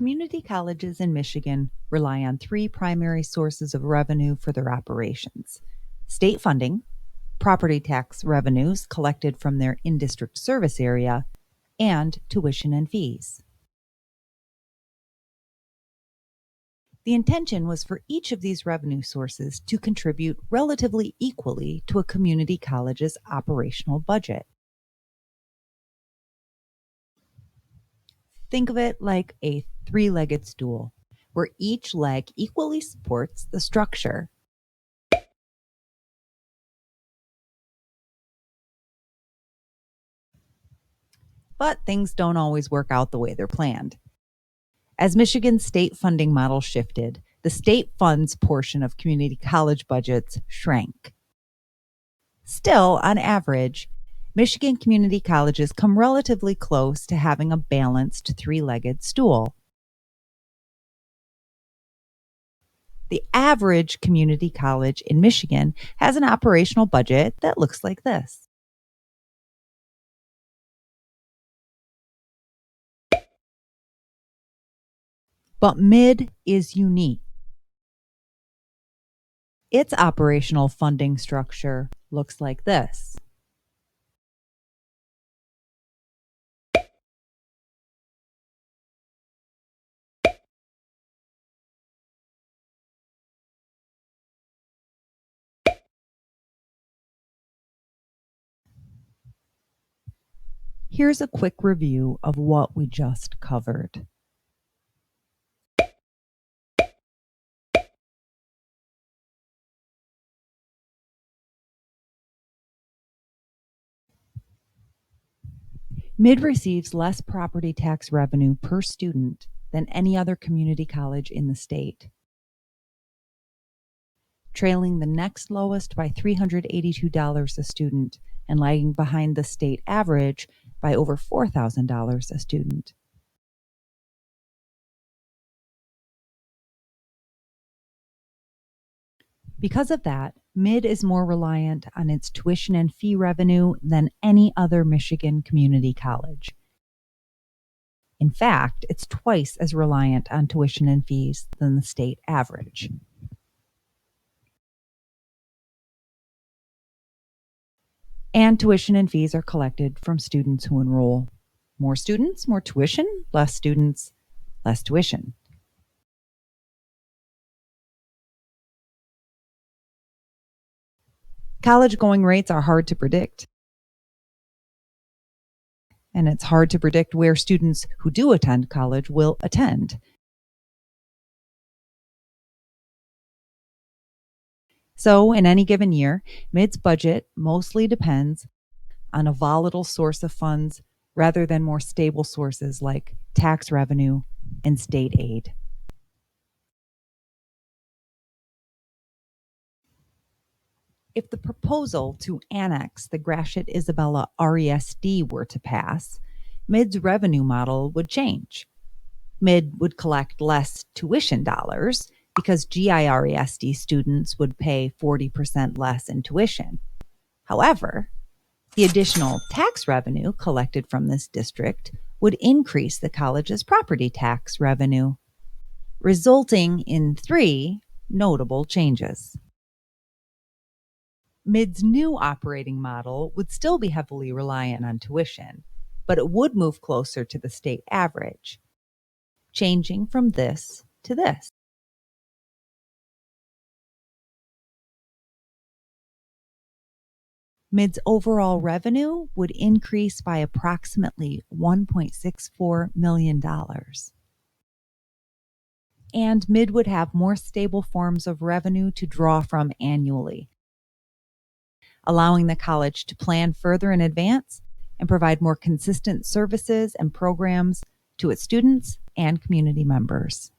Community colleges in Michigan rely on three primary sources of revenue for their operations: state funding, property tax revenues collected from their in district service area, and tuition and fees. The intention was for each of these revenue sources to contribute relatively equally to a community college's operational budget. Think of it like a three-legged stool, where each leg equally supports the structure. But things don't always work out the way they're planned. As Michigan's state funding model shifted, the state funds portion of community college budgets shrank. Still, on average, Michigan community colleges come relatively close to having a balanced three-legged stool. The average community college in Michigan has an operational budget that looks like this. But MID is unique. Its operational funding structure looks like this. Here's a quick review of what we just covered. MID receives less property tax revenue per student than any other community college in the state, trailing the next lowest by $382 a student and lagging behind the state average by over $4,000 a student. Because of that, MID is more reliant on its tuition and fee revenue than any other Michigan community college. In fact, it's twice as reliant on tuition and fees than the state average. And tuition and fees are collected from students who enroll. More students, more tuition; less students, less tuition. College going rates are hard to predict. And it's hard to predict where students who do attend college will attend. So, in any given year, MID's budget mostly depends on a volatile source of funds rather than more stable sources like tax revenue and state aid. If the proposal to annex the Gratiot-Isabella RESD were to pass, MID's revenue model would change. MID would collect less tuition dollars because GIRESD students would pay 40% less in tuition. However, the additional tax revenue collected from this district would increase the college's property tax revenue, resulting in three notable changes. MID's new operating model would still be heavily reliant on tuition, but it would move closer to the state average, changing from this to this. MID's overall revenue would increase by approximately $1.64 million. And MID would have more stable forms of revenue to draw from annually, allowing the college to plan further in advance and provide more consistent services and programs to its students and community members.